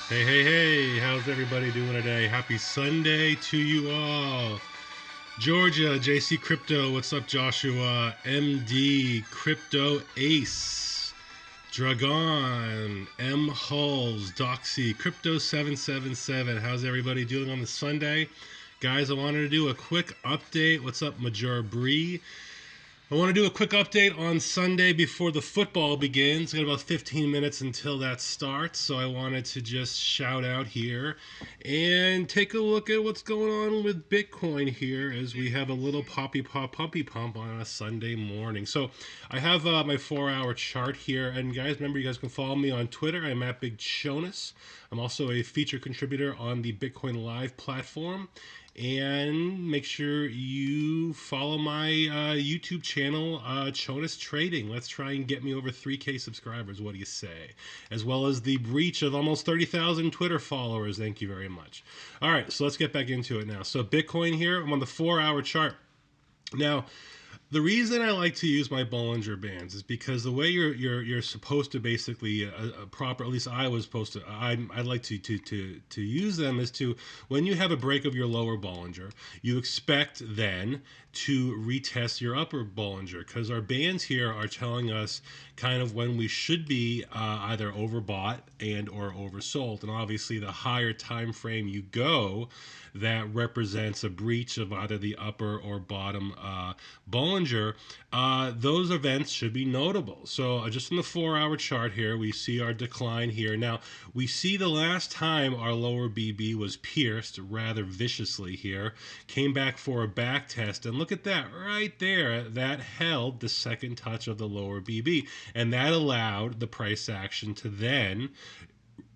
Hey, hey, hey, how's everybody doing today? Happy Sunday to you all. Georgia, JC Crypto, what's up, Joshua? MD, Crypto Ace, Dragon, M Hulls, Doxy, Crypto 777. How's everybody doing on the Sunday? Guys, I wanted to do a quick update. What's up, Major Bree? I want to do a quick update on Sunday before the football begins. Got about 15 minutes until that starts, so I wanted to just shout out here and take a look at what's going on with Bitcoin here as we have a little poppy pop pumpy pump on a Sunday morning. So I have my 4 hour chart here, and guys, remember you guys can follow me on Twitter. I'm at Big Chonis. I'm also a feature contributor on the Bitcoin Live platform. And make sure you follow my YouTube channel, Chonis Trading. Let's try and get me over 3K subscribers. What do you say? As well as the breach of almost 30,000 Twitter followers. Thank you very much. All right, so let's get back into it now. So Bitcoin here, I'm on the 4 hour chart. Now, the reason I like to use my Bollinger Bands is because the way you're supposed to basically proper, at least I was supposed to, I like to use them is to, when you have a break of your lower Bollinger, you expect then to retest your upper Bollinger, because our bands here are telling us kind of when we should be either overbought and or oversold. And obviously the higher time frame you go, that represents a breach of either the upper or bottom Bollinger, those events should be notable. So just in the 4 hour chart here, we see our decline here. Now, we see the last time our lower BB was pierced rather viciously here, came back for a back test, and look at that right there. That held the second touch of the lower BB, and that allowed the price action to then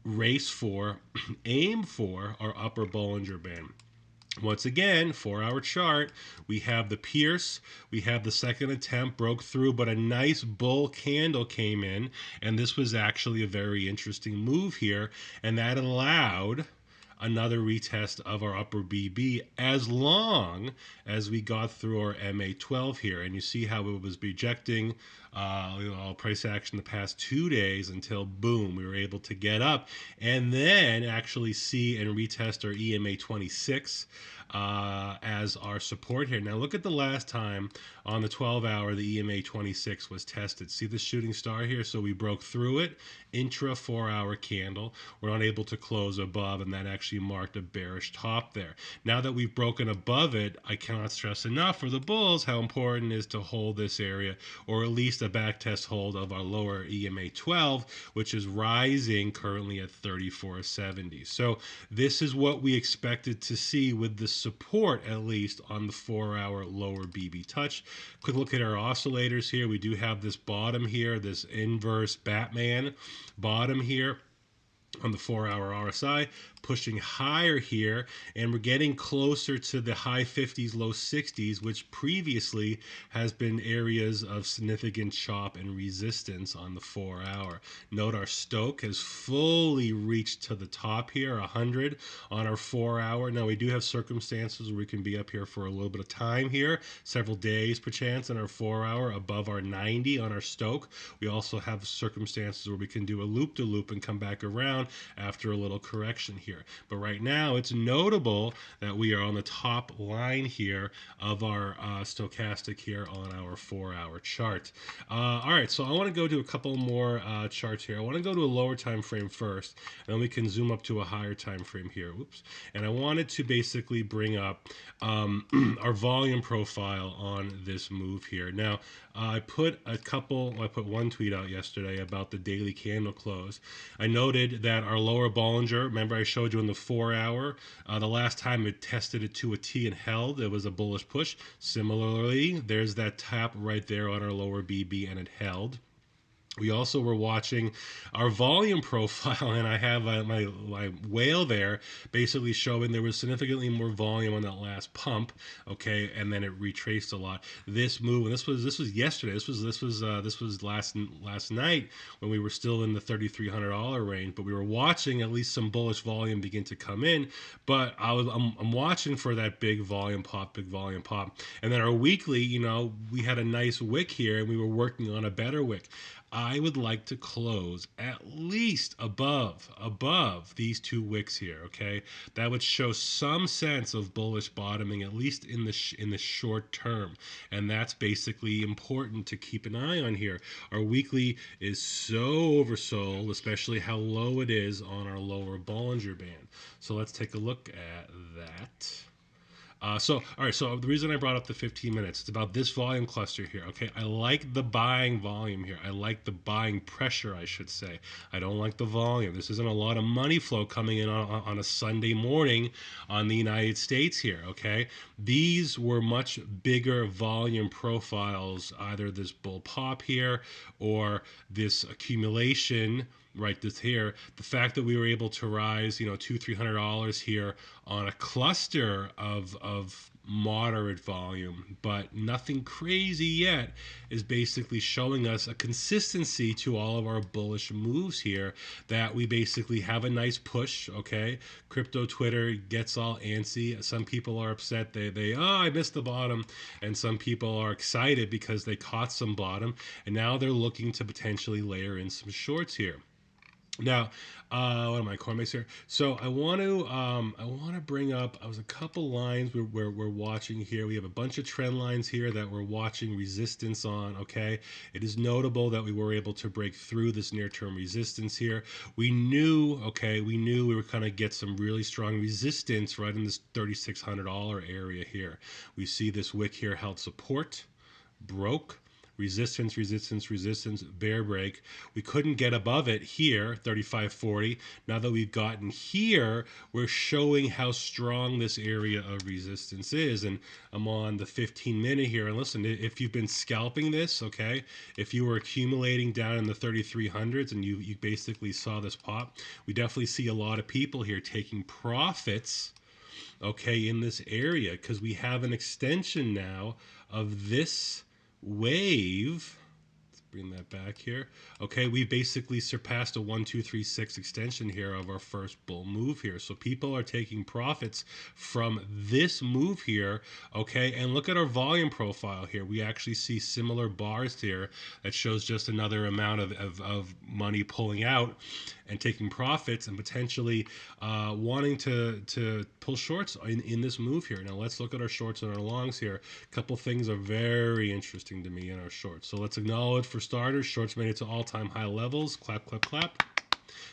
race for, aim for our upper Bollinger Band. Once again, 4 hour chart, we have the pierce, we have the second attempt broke through, but a nice bull candle came in, and this was actually a very interesting move here, and that allowed another retest of our upper BB as long as we got through our MA12 here. And you see how it was rejecting price action the past 2 days until boom, we were able to get up and then actually see and retest our EMA 26 as our support here. Now look at the last time on the 12 hour the EMA 26 was tested. See the shooting star here? So we broke through it, intra 4 hour candle. We're not able to close above, and that actually marked a bearish top there. Now that we've broken above it, I cannot stress enough for the bulls how important it is to hold this area, or at least a back test hold of our lower EMA 12, which is rising currently at 34.70. So this is what we expected to see with the support, at least on the 4 hour lower BB touch. Quick look at our oscillators here. We do have this bottom here, this inverse Batman bottom here on the 4 hour RSI, pushing higher here, and we're getting closer to the high 50s, low 60s, which previously has been areas of significant chop and resistance on the 4 hour. Note our Stoke has fully reached to the top here, 100 on our 4 hour. Now we do have circumstances where we can be up here for a little bit of time here, several days perchance on our 4 hour, above our 90 on our Stoke. We also have circumstances where we can do a loop-to-loop and come back around after a little correction here. But right now, it's notable that we are on the top line here of our stochastic here on our 4 hour chart. All right, so I want to go to a couple more charts here. I want to go to a lower time frame first, and then we can zoom up to a higher time frame here. Whoops. And I wanted to basically bring up our volume profile on this move here. Now, I put one tweet out yesterday about the daily candle close. I noted that our lower Bollinger, remember I showed you in the 4 hour, the last time it tested it to a T and held, it was a bullish push. Similarly, there's that tap right there on our lower BB and it held. We also were watching our volume profile, and I have my whale there basically showing there was significantly more volume on that last pump, okay, and then it retraced a lot. This move, and this was yesterday. This was last night when we were still in the $3,300 range, but we were watching at least some bullish volume begin to come in. But I'm watching for that big volume pop, and then our weekly, we had a nice wick here, and we were working on a better wick. I would like to close at least above these two wicks here. Okay, that would show some sense of bullish bottoming, at least in the short term, and that's basically important to keep an eye on here. Our weekly is so oversold, especially how low it is on our lower Bollinger Band. So let's take a look at that. All right. So the reason I brought up the 15 minutes, it's about this volume cluster here. Okay, I like the buying volume here. I like the buying pressure, I should say. I don't like the volume. This isn't a lot of money flow coming in on a Sunday morning on the United States here. Okay, these were much bigger volume profiles. Either this bull pop here or this accumulation right this here. The fact that we were able to rise $200-300 here on a cluster of moderate volume, but nothing crazy yet, is basically showing us a consistency to all of our bullish moves here, that we basically have a nice push. Okay, crypto Twitter gets all antsy. Some people are upset, they I missed the bottom, and some people are excited because they caught some bottom, and now they're looking to potentially layer in some shorts here. Now, what am I, Cormace here? So I want to bring up. I was a couple lines we're watching here. We have a bunch of trend lines here that we're watching resistance on. Okay, it is notable that we were able to break through this near-term resistance here. We knew we were going to get some really strong resistance right in this $3,600 area here. We see this wick here held support, broke. Resistance, resistance, resistance, bear break. We couldn't get above it here, 35.40. Now that we've gotten here, we're showing how strong this area of resistance is. And I'm on the 15-minute here. And listen, if you've been scalping this, okay, if you were accumulating down in the 3300s and you basically saw this pop, we definitely see a lot of people here taking profits, okay, in this area, because we have an extension now of this wave. Let's bring that back here. Okay, we basically surpassed a 1 2 3 6 extension here of our first bull move here. So people are taking profits from this move here. Okay, and look at our volume profile here. We actually see similar bars here that shows just another amount of money pulling out and taking profits and potentially wanting to pull shorts in this move here. Now let's look at our shorts and our longs here. A couple things are very interesting to me in our shorts. So let's acknowledge, for starters, shorts made it to all-time high levels. Clap, clap, clap.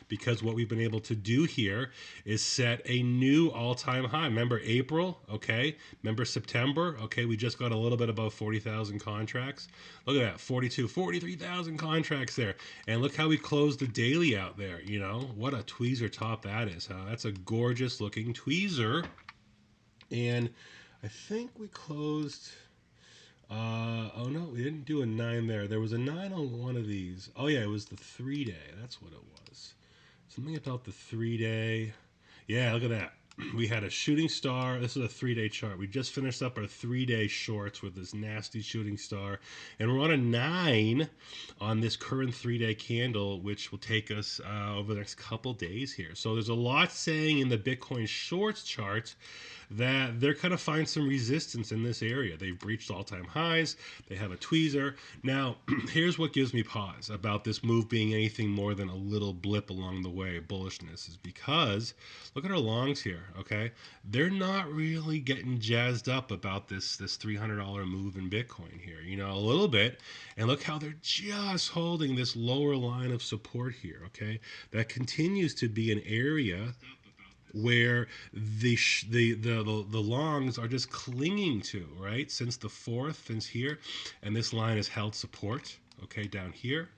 Because what we've been able to do here is set a new all-time high. Remember April, okay? Remember September, okay? We just got a little bit above 40,000 contracts. Look at that, 43,000 contracts there. And look how we closed the daily out there, you know? What a tweezer top that is, huh? That's a gorgeous looking tweezer. And I think we closed... oh no, we didn't do a 9 there. There was a 9 on one of these. Oh yeah, it was the 3-day. That's what it was. Something about the 3-day. Yeah, look at that. We had a shooting star. This is a 3-day chart. We just finished up our 3-day shorts with this nasty shooting star. And we're on a 9 on this current 3-day candle, which will take us over the next couple days here. So there's a lot saying in the Bitcoin shorts chart that they're going to find some resistance in this area. They've breached all-time highs. They have a tweezer. Now, here's what gives me pause about this move being anything more than a little blip along the way. Bullishness is because, look at our longs here, okay? They're not really getting jazzed up about this $300 move in Bitcoin here, you know, a little bit. And look how they're just holding this lower line of support here, okay? That continues to be an area where the longs are just clinging to, right? Since the 4th, since here, and this line has held support, okay, down here,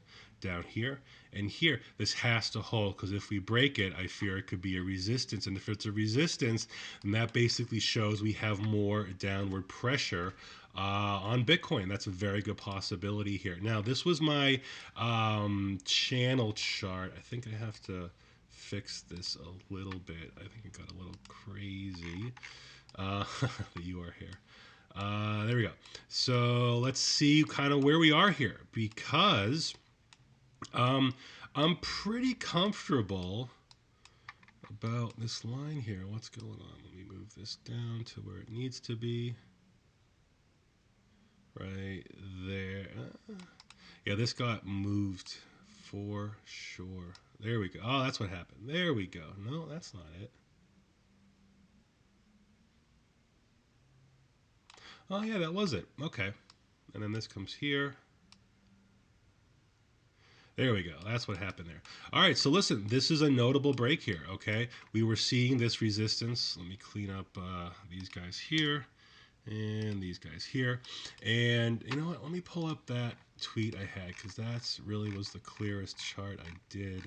and here. This has to hold, because if we break it, I fear it could be a resistance. And if it's a resistance, then that basically shows we have more downward pressure on Bitcoin. That's a very good possibility here. Now, this was my channel chart. I think I have to fix this a little bit. I think it got a little crazy. You are here. There we go. So let's see kind of where we are here, because I'm pretty comfortable about this line here. What's going on? Let me move this down to where it needs to be. Right there. Yeah, this got moved for sure. There we go. Oh, that's what happened. There we go. No, that's not it. Oh, yeah, that was it. Okay. And then this comes here. There we go. That's what happened there. All right, so listen, this is a notable break here, okay? We were seeing this resistance. Let me clean up these guys here and these guys here. And you know what? Let me pull up that tweet I had because that's really was the clearest chart I did.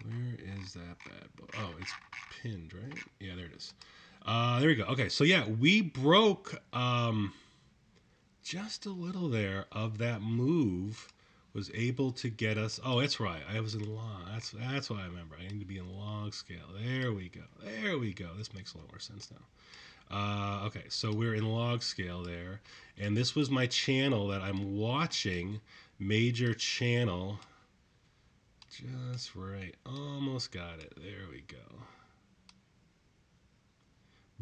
Where is that bad boy? Oh, it's pinned, right? Yeah, there it is. There we go. Okay, so yeah, we broke just a little there of that move was able to get us. Oh, that's right. I was in log. That's what I remember. I need to be in log scale. There we go. There we go. This makes a lot more sense now. Okay, so we're in log scale there, and this was my channel that I'm watching. Major channel. Just right. Almost got it. There we go.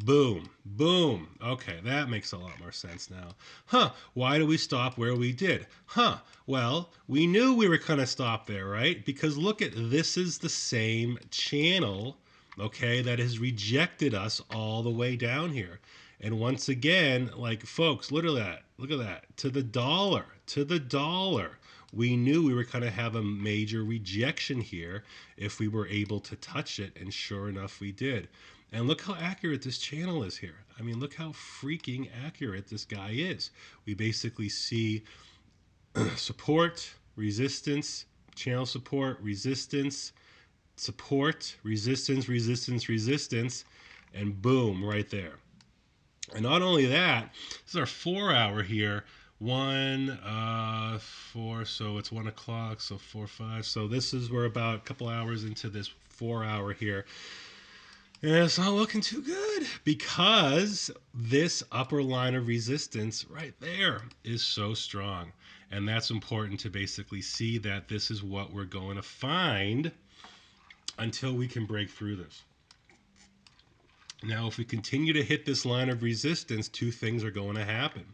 Boom, boom. Okay, that makes a lot more sense now. Huh, why do we stop where we did? Huh, well, we knew we were going to stop there, right? Because look at this is the same channel, okay, that has rejected us all the way down here. And once again, like folks, look at that, to the dollar. We knew we were going to have a major rejection here if we were able to touch it, and sure enough, we did. And look how accurate this channel is here. I mean, look how freaking accurate this guy is. We basically see support, resistance, channel support, resistance, support, resistance, resistance, resistance, and boom, right there. And not only that, this is our 4 hour here. 4, so it's 1 o'clock, so 4, 5. So this is we're about a couple hours into this 4 hour here. And it's not looking too good because this upper line of resistance right there is so strong. And that's important to basically see that this is what we're going to find until we can break through this. Now, if we continue to hit this line of resistance, two things are going to happen.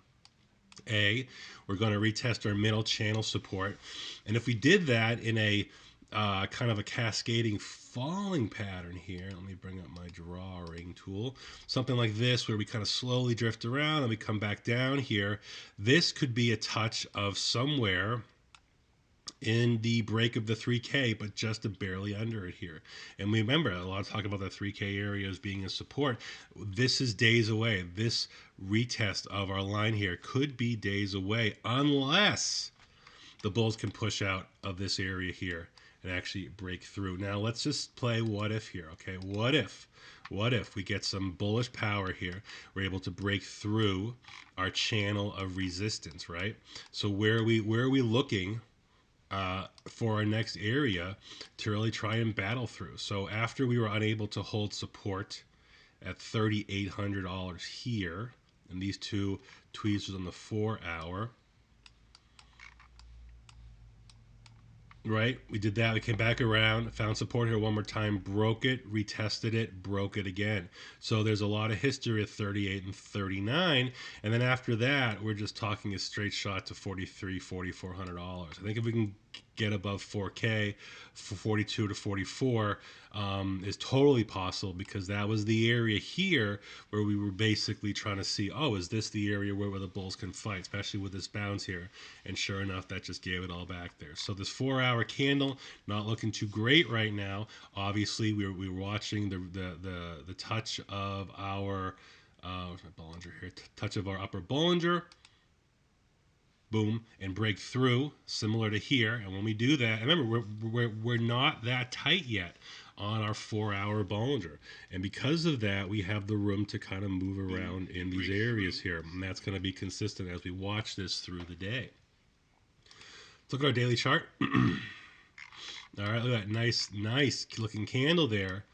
A, we're going to retest our middle channel support. And if we did that in a kind of a cascading falling pattern here, let me bring up my drawing tool, something like this where we kind of slowly drift around and we come back down here, this could be a touch of somewhere in the break of the 3K, but just barely under it here. And we remember a lot of talk about the 3K area as being a support. This is days away. This retest of our line here could be days away unless the bulls can push out of this area here and actually break through. Now let's just play what if here, okay? What if we get some bullish power here? We're able to break through our channel of resistance, right? So where are we looking for our next area to really try and battle through? So after we were unable to hold support at $3,800 here, and these two tweezers on the 4 hour, right? We did that. We came back around, found support here one more time, broke it, retested it, broke it again. So there's a lot of history at 38 and 39. And then after that, we're just talking a straight shot to $4,400. I think if we can get above 4K, for 42 to 44 is totally possible, because that was the area here where we were basically trying to see, oh, is this the area where the bulls can fight, especially with this bounce here? And sure enough, that just gave it all back there. So this 4 hour candle not looking too great right now. Obviously, we were watching the touch of our where's my Bollinger here? Touch of our upper Bollinger. Boom, and break through, similar to here. And when we do that, remember, we're not that tight yet on our 4 hour Bollinger. And because of that, we have the room to kind of move around in these areas here. And that's going to be consistent as we watch this through the day. Let's look at our daily chart. All right, look at that nice looking candle there.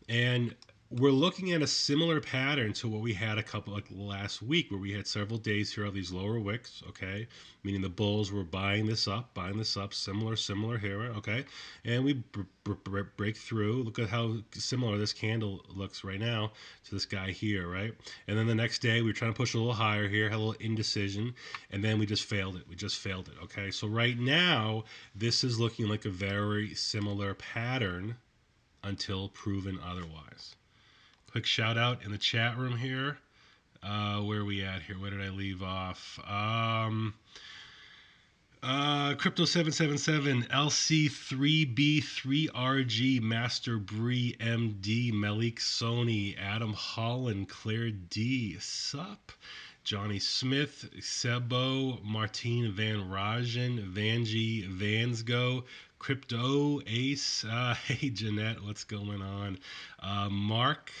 And we're looking at a similar pattern to what we had a couple like last week, where we had several days here of these lower wicks. Okay, meaning the bulls were buying this up, similar here. Okay, and we break through. Look at how similar this candle looks right now to this guy here, right? And then the next day we were trying to push a little higher here, had a little indecision, and then we just failed it. Okay, so right now this is looking like a very similar pattern until proven otherwise. Quick shout out in the chat room here. Where are we at here? Where did I leave off? Crypto777, LC3B3RG, Master Bree MD, Malik Sony, Adam Holland, Claire D, Sup, Johnny Smith, Sebo, Martine Van Rajen, Vanji, Vansgo, Crypto Ace, hey Jeanette, what's going on? Mark,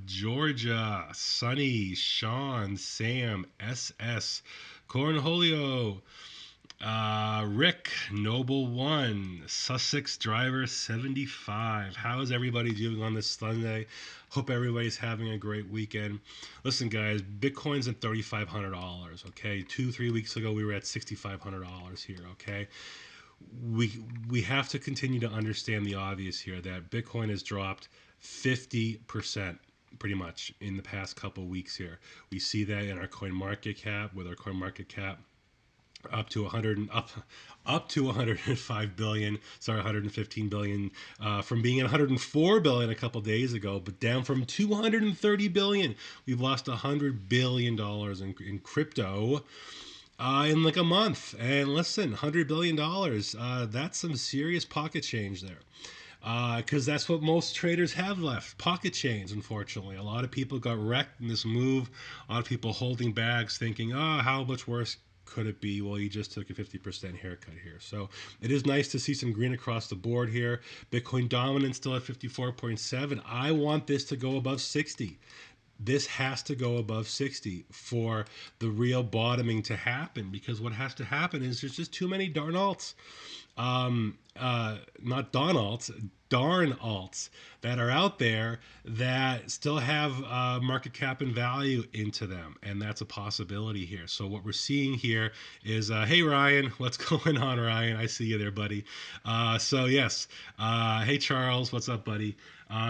Georgia, Sunny, Sean, Sam, SS, Cornholio, Rick, Noble One, Sussex Driver 75. How is everybody doing on this Sunday? Hope everybody's having a great weekend. Listen, guys, Bitcoin's at $3,500. Okay, 2-3 weeks ago we were at $6,500 here. Okay, we have to continue to understand the obvious here that Bitcoin has dropped 50% pretty much in the past couple weeks here. We see that in our coin market cap, with our coin market cap up to 105 billion, sorry, 115 billion, from being at 104 billion a couple days ago, but down from 230 billion. We've lost 100 billion dollars in crypto in like a month. And listen, $100 billion, that's some serious pocket change there. Because that's what most traders have left, pocket change, unfortunately. A lot of people got wrecked in this move. A lot of people holding bags thinking, oh, how much worse could it be? Well, you just took a 50% haircut here. So it is nice to see some green across the board here. Bitcoin dominance still at 54.7. I want this to go above 60. This has to go above 60 for the real bottoming to happen, because what has to happen is there's just too many darn alts. Not darn alts, darn alts that are out there that still have market cap and value into them, and that's a possibility here. So what we're seeing here is, hey Ryan, what's going on, Ryan? I see you there, buddy. So yes, hey Charles, what's up, buddy?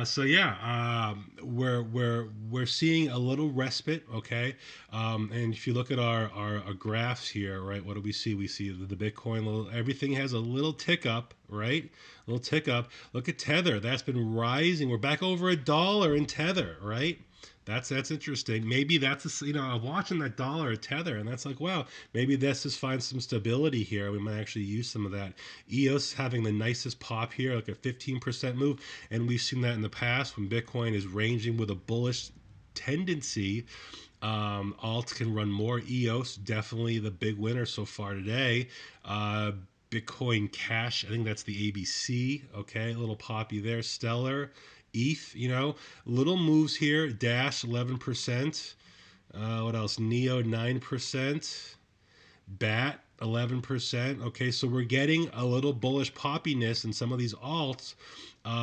So yeah, we're seeing a little respite, okay. And if you look at our graphs here, right, what do we see? We see the Bitcoin, everything has a little tick up, right? A little tick up. Look at Tether, that's been rising. We're back over $1 in Tether, right? That's interesting. Maybe that's I'm watching that dollar at Tether, and that's like, wow, maybe this just finds some stability here. We might actually use some of that. EOS having the nicest pop here, like a 15% move, and we've seen that in the past when Bitcoin is ranging with a bullish tendency. Alts can run more. EOS definitely the big winner so far today. Bitcoin Cash, I think that's the ABC. Okay, a little poppy there. Stellar, ETH, little moves here. Dash 11%. What else? Neo 9%. BAT 11%. Okay, so we're getting a little bullish poppiness in some of these alts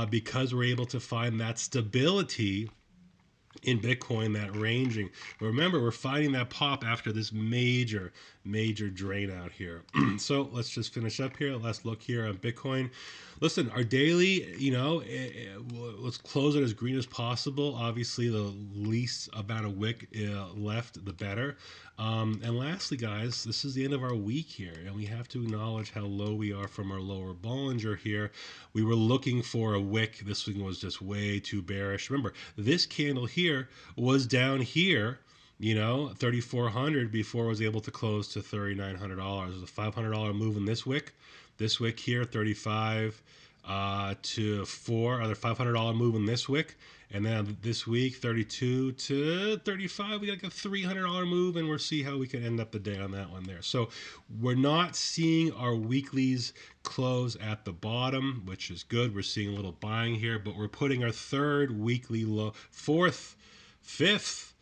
because we're able to find that stability in Bitcoin, that ranging. But remember, we're finding that pop after this major drain out here. So let's just finish up here. Let's look here on Bitcoin. Listen, our daily, let's close it as green as possible. Obviously, the least amount of wick left, the better. And lastly, guys, this is the end of our week here, and we have to acknowledge how low we are from our lower Bollinger here. We were looking for a wick. This one was just way too bearish. Remember, this candle here was down here, 3,400 before it was able to close to $3,900. It was a $500 move in this wick. This wick here, 35 to 4, other $500 move in this wick. And then this week, 32 to 35, we got like a $300 move, and we'll see how we can end up the day on that one there. So we're not seeing our weeklies close at the bottom, which is good. We're seeing a little buying here, but we're putting our third weekly low, fourth, fifth,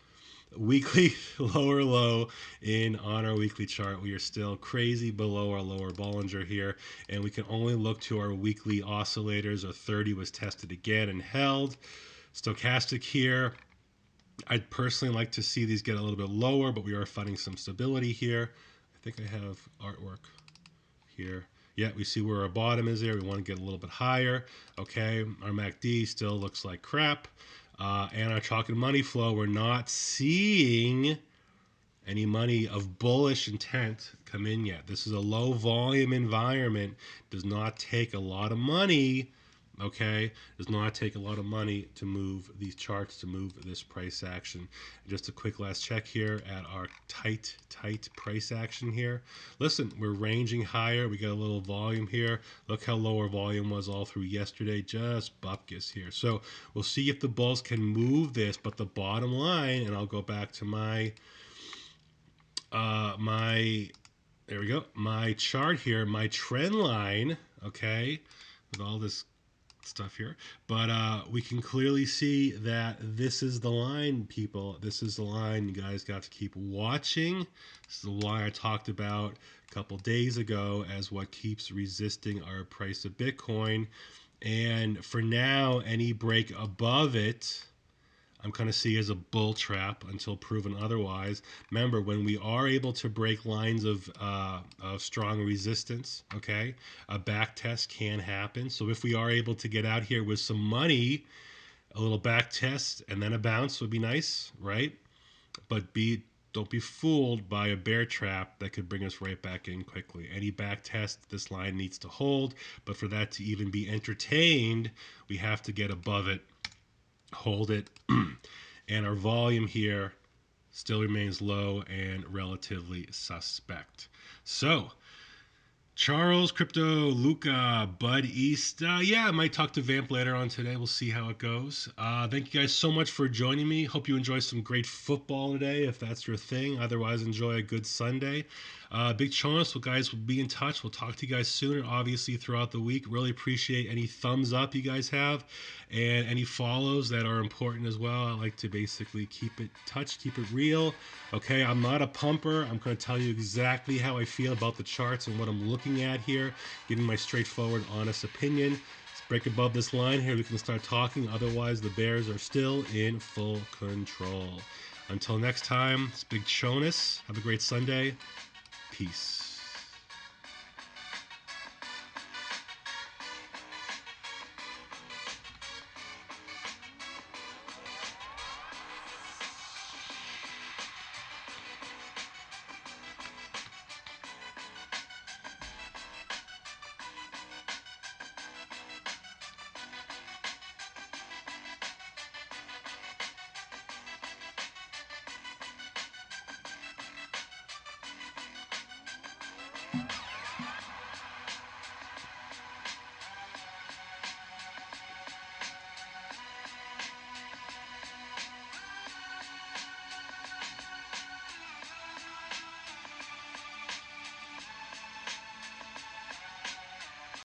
weekly lower low on our weekly chart. We are still crazy below our lower Bollinger here, and we can only look to our weekly oscillators. A 30 was tested again and held. Stochastic here, I'd personally like to see these get a little bit lower, but we are finding some stability here. I think I have artwork here. Yeah, we see where our bottom is there. We want to get a little bit higher. Okay, our MACD still looks like crap. And our chalk and money flow, we're not seeing any money of bullish intent come in yet. This is a low volume environment. Does not take a lot of money. Okay, does not take a lot of money to move these charts, to move this price action. Just a quick last check here at our tight price action here. Listen, we're ranging higher. We got a little volume here. Look how low our volume was all through yesterday. Just bupkis here. So we'll see if the bulls can move this. But the bottom line, and I'll go back to my there we go, my chart here, my trend line, okay, with all this stuff here, but we can clearly see that this is the line, people. This is the line. You guys got to keep watching. This is the line I talked about a couple days ago as what keeps resisting our price of Bitcoin. And for now, any break above it, I'm kind of see as a bull trap until proven otherwise. Remember, when we are able to break lines of strong resistance, okay, a back test can happen. So if we are able to get out here with some money, a little back test and then a bounce would be nice, right? But don't be fooled by a bear trap that could bring us right back in quickly. Any back test, this line needs to hold, but for that to even be entertained, we have to get above it, hold it, and our volume here still remains low and relatively suspect. So Charles, Crypto, Luca, Bud East. Yeah, I might talk to Vamp later on today. We'll see how it goes. Thank you guys so much for joining me. Hope you enjoy some great football today, if that's your thing. Otherwise, enjoy a good Sunday. Big Chonis, well, guys, we'll be in touch. We'll talk to you guys soon and obviously throughout the week. Really appreciate any thumbs up you guys have and any follows that are important as well. I like to basically keep it touch, keep it real. Okay, I'm not a pumper. I'm going to tell you exactly how I feel about the charts and what I'm looking at here, giving my straightforward, honest opinion. Let's break above this line here. We can start talking. Otherwise, the bears are still in full control. Until next time, it's Big Chonis. Have a great Sunday. Peace.